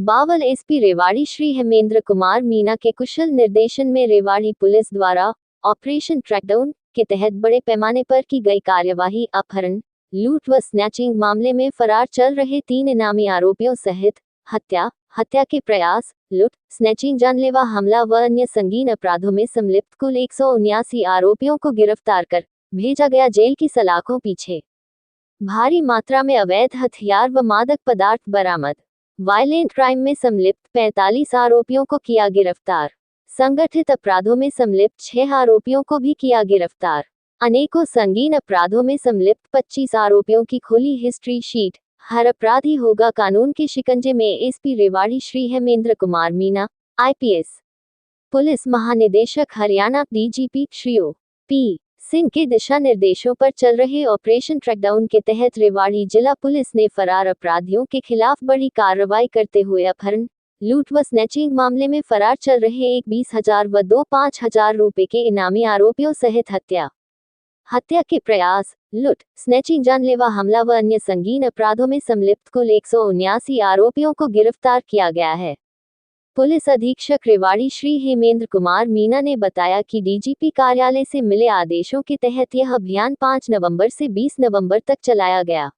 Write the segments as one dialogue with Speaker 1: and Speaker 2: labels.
Speaker 1: Bawal SP Rewari Shri Hemendra Kumar Meena के कुशल निर्देशन में रेवाड़ी पुलिस द्वारा ऑपरेशन ट्रैकडाउन के तहत बड़े पैमाने पर की गई कार्यवाही अपहरण, लूट व स्नैचिंग मामले में फरार चल रहे 3 इनामी आरोपियों सहित हत्या के प्रयास, लूट, स्नैचिंग, जानलेवा हमला व अन्य संगीन अपराधों में संलिप्त कुल 179 आरोपियों को गिरफ्तार कर भेजा गया जेल की सलाखों पीछे। भारी मात्रा में अवैध हथियार व मादक पदार्थ बरामद। वायलेंट क्राइम में संलिप्त 45 आरोपियों को किया गिरफ्तार। संगठित अपराधों में संलिप्त 6 आरोपियों को भी किया गिरफ्तार। अनेकों संगीन अपराधों में संलिप्त 25 आरोपियों की खोली हिस्ट्री शीट। हर अपराधी होगा कानून के शिकंजे में। SP Rewari Shri Hemendra Kumar Meena, IPS, police महानिदेशक हरियाणा, डीजीपी श्री ओ.पी. सिंह के दिशा निर्देशों पर चल रहे ऑपरेशन ट्रैकडाउन के तहत रेवाड़ी जिला पुलिस ने फरार अपराधियों के खिलाफ बड़ी कार्रवाई करते हुए अपहरण, लूट व स्नैचिंग मामले में फरार चल रहे एक 20,000 व 2 5,000 रुपए के इनामी आरोपियों सहित हत्या के प्रयास, लूट, स्नैचिंग, जानलेवा हमला व अन्य संगीन अपराधों में संलिप्त कुल 179 आरोपियों को गिरफ्तार किया गया है। पुलिस अधीक्षक रेवाड़ी श्री हेमेंद्र कुमार मीना ने बताया कि डीजीपी कार्यालय से मिले आदेशों के तहत यह अभियान 5 नवंबर से 20 नवंबर तक चलाया गया,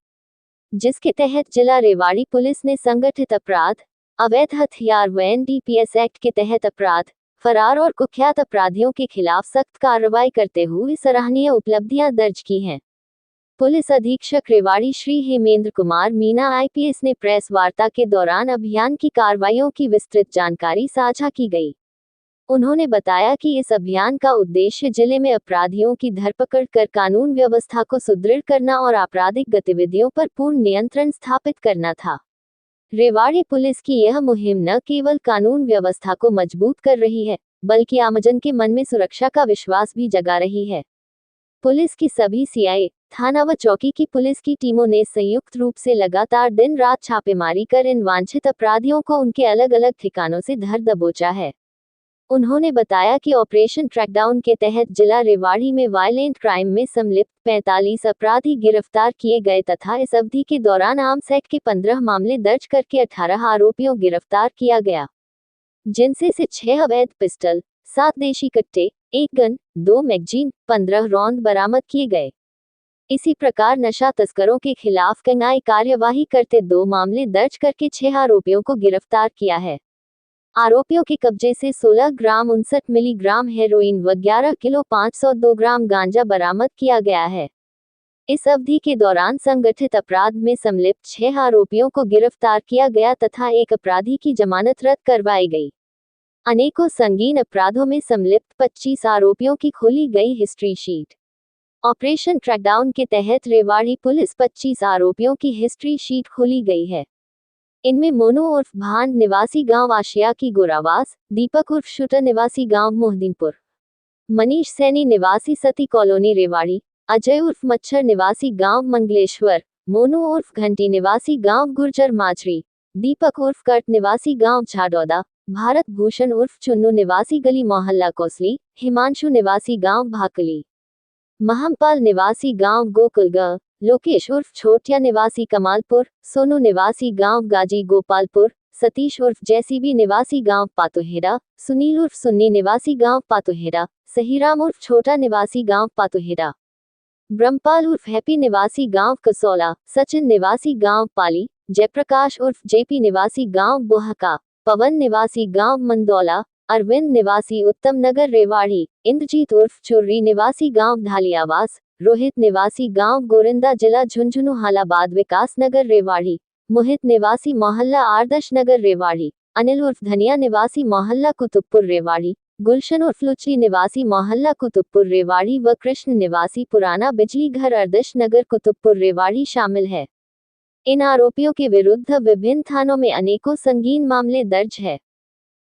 Speaker 1: जिसके तहत जिला रेवाड़ी पुलिस ने संगठित अपराध, अवैध हथियार व एनडीपीएस एक्ट के तहत अपराध, फरार और कुख्यात अपराधियों के खिलाफ सख्त कार्रवाई करते हुए सराहनीय उपलब्धियां दर्ज की हैं। पुलिस अधीक्षक रेवाड़ी श्री हेमेंद्र कुमार मीना, आईपीएस ने प्रेस वार्ता के दौरान अभियान की कार्रवाइयों की विस्तृत जानकारी साझा की गई। उन्होंने बताया कि इस अभियान का उद्देश्य जिले में अपराधियों की धरपकड़ कर कानून व्यवस्था को सुदृढ़ करना और आपराधिक गतिविधियों पर पूर्ण नियंत्रण स्थापित करना था। रेवाड़ी पुलिस की यह मुहिम न केवल कानून व्यवस्था को मजबूत कर रही है, बल्कि आमजन के मन में सुरक्षा का विश्वास भी जगा रही है। पुलिस की सभी सीआई, थाना व चौकी की पुलिस की टीमों ने संयुक्त रूप से लगातार दिन रात छापेमारी कर इन वांछित अपराधियों को उनके अलग अलग ठिकानों से धर दबोचा है। उन्होंने बताया कि ऑपरेशन ट्रैकडाउन के तहत जिला रेवाड़ी में वायलेंट क्राइम में संलिप्त 45 अपराधी गिरफ्तार किए गए तथा इस अवधि के दौरान आर्म्स एक्ट के 15 मामले दर्ज करके 18 आरोपियों गिरफ्तार किया गया, जिनसे से 6 अवैध पिस्टल, 7 देशी कट्टे, 1 गन, 2 मैगजीन, 15 रौंद बरामद किए गए। इसी प्रकार नशा तस्करों के खिलाफ कंगाई कार्यवाही करते 2 मामले दर्ज करके 6 आरोपियों को गिरफ्तार किया है। आरोपियों के कब्जे से 16 ग्राम 59 मिलीग्राम हेरोइन व 11 किलो 502 ग्राम गांजा बरामद किया गया है। इस अवधि के दौरान संगठित अपराध में संलिप्त 6 आरोपियों को गिरफ्तार किया गया तथा एक अपराधी की जमानत रद्द करवाई गई। अनेकों संगीन अपराधों में संलिप्त 25 आरोपियों की खोली गई हिस्ट्री शीट। ऑपरेशन ट्रैकडाउन के तहत रेवाड़ी पुलिस 25 आरोपियों की हिस्ट्री शीट खोली गई है। इनमें मोनू उर्फ भांड निवासी गांव आशिया की गोरावास, दीपक उर्फ शूटर निवासी गांव मोहद्दीनपुर, मनीष सैनी निवासी सती कॉलोनी रेवाड़ी, अजय उर्फ मच्छर निवासी गांव मंगलेश्वर, मोनू उर्फ घंटी निवासी गांव गुर्जर माजरी, दीपक उर्फ कट निवासी गांव झाडौदा, भारत भूषण उर्फ चुन्नू निवासी गली मोहल्ला कोसली, हिमांशु निवासी गांव भाकली, महमपाल निवासी गांव गोकुलगा, लोकेश उर्फ छोटिया निवासी कमालपुर, सोनू निवासी गांव गाजी गोपालपुर, सतीश उर्फ जैसीबी निवासी गांव पातोहेरा, सुनील उर्फ सुन्नी निवासी गांव पातोहेरा, सहीराम उर्फ छोटा निवासी गांव पातोहेरा, ब्रह्मपाल उर्फ हैप्पी निवासी गांव कसौला, सचिन निवासी गांव पाली, जयप्रकाश उर्फ जेपी निवासी गांव बोहका, पवन निवासी गांव मंदौला, अरविंद निवासी उत्तम नगर रेवाड़ी, इंद्रजीत उर्फ चुर्री निवासी गांव ढालियावास, रोहित निवासी गांव गोरिंदा जिला झुंझुनू हालाबाद विकास नगर रेवाड़ी, मोहित निवासी मोहल्ला आदर्श नगर रेवाड़ी, अनिल उर्फ धनिया निवासी मोहल्ला कुतुबपुर रेवाड़ी, गुलशन उर्फ लुची निवासी मोहल्ला कुतुबपुर रेवाड़ी व कृष्ण निवासी पुराना बिजली घर आदर्श नगर कुतुबपुर रेवाड़ी शामिल है। इन आरोपियों के विरुद्ध विभिन्न थानों में अनेकों संगीन मामले दर्ज है।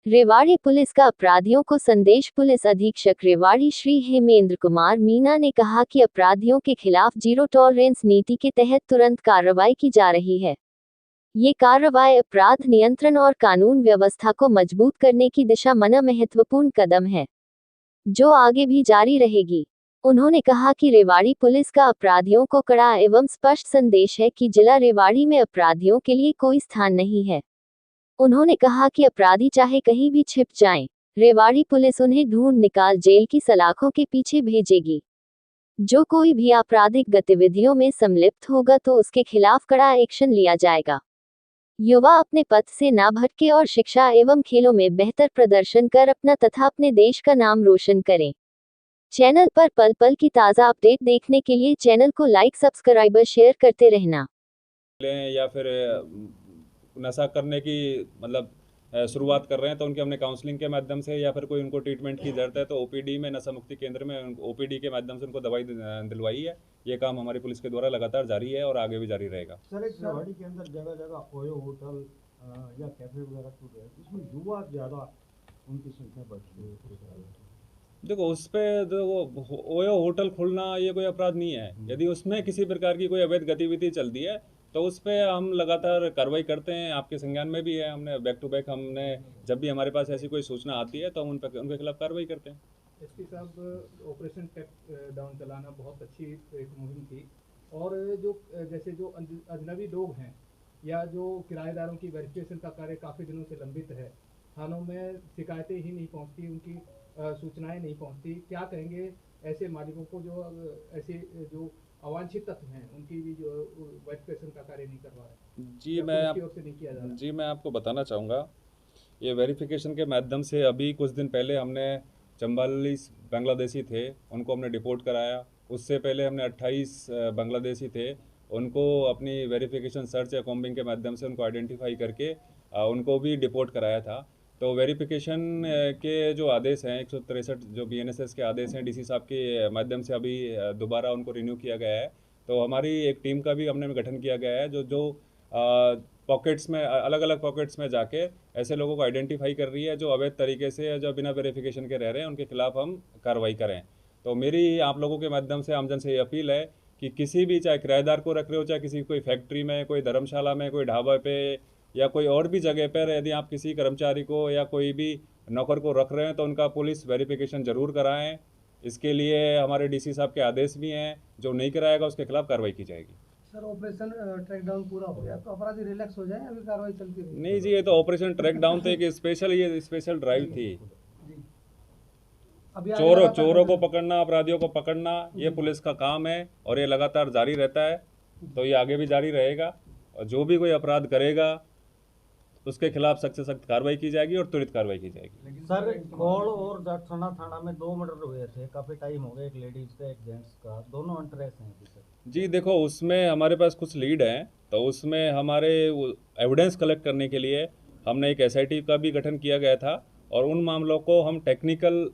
Speaker 1: रेवाड़ी पुलिस का अपराधियों को संदेश। पुलिस अधीक्षक रेवाड़ी श्री हेमेंद्र कुमार मीना ने कहा कि अपराधियों के खिलाफ जीरो टॉलरेंस नीति के तहत तुरंत कार्रवाई की जा रही है। ये कार्रवाई अपराध नियंत्रण और कानून व्यवस्था को मजबूत करने की दिशा में महत्वपूर्ण कदम है, जो आगे भी जारी रहेगी। उन्होंने कहा कि रेवाड़ी पुलिस का अपराधियों को कड़ा एवं स्पष्ट संदेश है कि जिला रेवाड़ी में अपराधियों के लिए कोई स्थान नहीं है। उन्होंने कहा कि अपराधी चाहे कहीं भी छिप जाएं, रेवाड़ी पुलिस उन्हें ढूंढ निकाल जेल की सलाखों के पीछे भेजेगी। जो कोई भी आपराधिक गतिविधियों में संलिप्त होगा तो उसके खिलाफ कड़ा एक्शन लिया जाएगा। युवा अपने पथ से ना भटके और शिक्षा एवं खेलों में बेहतर प्रदर्शन कर अपना तथा अपने देश का नाम रोशन करें। चैनल पर पल पल की ताज़ा अपडेट देखने के लिए चैनल को लाइक, सब्सक्राइब और शेयर करते रहना।
Speaker 2: लें या फिर नशा करने की मतलब शुरुआत कर रहे हैं तो उनके हमने काउंसलिंग के माध्यम से या फिर कोई उनको ट्रीटमेंट की ज़रूरत है तो ओपीडी में नशा मुक्ति केंद्र में ओपीडी के माध्यम से उनको दवाई दिलवाई है। ये काम हमारी पुलिस के द्वारा लगातार जारी है और आगे भी जारी रहेगा।
Speaker 3: सर, एक रेवाड़ी के अंदर जगह जगह ओयो होटल या कैफे वगैरह खुल रहे हैं, इसमें युवा ज़्यादा उनकी संख्या बढ़ रही है।
Speaker 2: देखो उस पर देखो ओयो होटल खोलना ये कोई अपराध नहीं है। यदि उसमें किसी प्रकार की कोई अवैध गतिविधि चलती है तो उस पर हम लगातार कार्रवाई करते हैं। आपके संज्ञान में भी है, हमने बैक टू बैक हमने जब भी हमारे पास ऐसी कोई सूचना आती है तो हम उनके खिलाफ कार्रवाई करते हैं।
Speaker 4: एसपी साहब, ऑपरेशन ट्रैक डाउन चलाना बहुत अच्छी एक मुहिम थी और जो जैसे जो अजनबी लोग हैं या जो किराएदारों की वेरिफिकेशन का कार्य काफ़ी दिनों से लंबित है, थानों में शिकायतें ही नहीं पहुंचती, उनकी सूचनाएं नहीं पहुंचती, क्या कहेंगे ऐसे मालिकों को जो ऐसे जो अवांछित तत्व हैं उनकी भी जो वेरिफिकेशन का कार्य नहीं करवा रहे?
Speaker 2: जी मैं आपको बताना चाहूँगा, ये वेरिफिकेशन के माध्यम से अभी कुछ दिन पहले हमने 44 बांग्लादेशी थे, उनको हमने डिपोर्ट कराया। उससे पहले हमने 28 बांग्लादेशी थे, उनको अपनी वेरिफिकेशन सर्च या कॉम्बिंग के माध्यम से उनको आइडेंटिफाई करके उनको भी डिपोर्ट कराया था। तो वेरिफिकेशन के जो आदेश हैं 163 जो BNSS के आदेश हैं डीसी साहब के माध्यम से अभी दोबारा उनको रिन्यू किया गया है। तो हमारी एक टीम का भी हमने गठन किया गया है जो पॉकेट्स में अलग अलग पॉकेट्स में जाके ऐसे लोगों को आइडेंटिफाई कर रही है जो अवैध तरीके से जो बिना वेरिफिकेशन के रह रहे हैं, उनके खिलाफ हम कार्रवाई करें। तो मेरी आप लोगों के माध्यम से आमजन से ये अपील है कि किसी भी, चाहे किराएदार को रख रहे हो, चाहे किसी कोई फैक्ट्री में, कोई धर्मशाला में, कोई ढाबा पे या कोई और भी जगह पर यदि आप किसी कर्मचारी को या कोई भी नौकर को रख रहे हैं तो उनका पुलिस वेरिफिकेशन ज़रूर कराएं। इसके लिए हमारे डीसी साहब के आदेश भी हैं, जो नहीं कराएगा उसके खिलाफ कार्रवाई की जाएगी।
Speaker 3: सर, ऑपरेशन ट्रैक डाउन पूरा हो गया तो अपराधी रिलैक्स हो जाए, अभी कार्रवाई चलती रही?
Speaker 2: नहीं जी, ये तो ऑपरेशन ट्रैक डाउन तो एक स्पेशल ड्राइव थी। चोरों को पकड़ना, अपराधियों को पकड़ना, ये पुलिस का काम है और ये लगातार जारी रहता है। तो ये आगे भी जारी रहेगा और जो भी कोई अपराध करेगा उसके खिलाफ सख्त से सख्त कार्रवाई की जाएगी और त्वरित कार्रवाई की जाएगी।
Speaker 3: सर, खोड़ और जाटथाना थाना में 2 मर्डर हुए थे, काफ़ी टाइम हो गया, एक लेडीज का एक जेंट्स का, दोनों अनट्रेस हैं सर?
Speaker 2: जी देखो, उसमें हमारे पास कुछ लीड हैं, तो उसमें हमारे एविडेंस कलेक्ट करने के लिए हमने एक SIT का भी गठन किया गया था और उन मामलों को हम टेक्निकल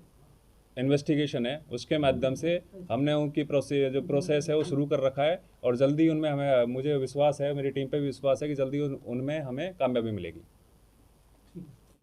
Speaker 2: इन्वेस्टिगेशन है उसके माध्यम से हमने उनकी प्रोसेस है वो शुरू कर रखा है और जल्दी उनमें मुझे विश्वास है, मेरी टीम पे भी विश्वास है कि जल्दी उनमें हमें कामयाबी मिलेगी।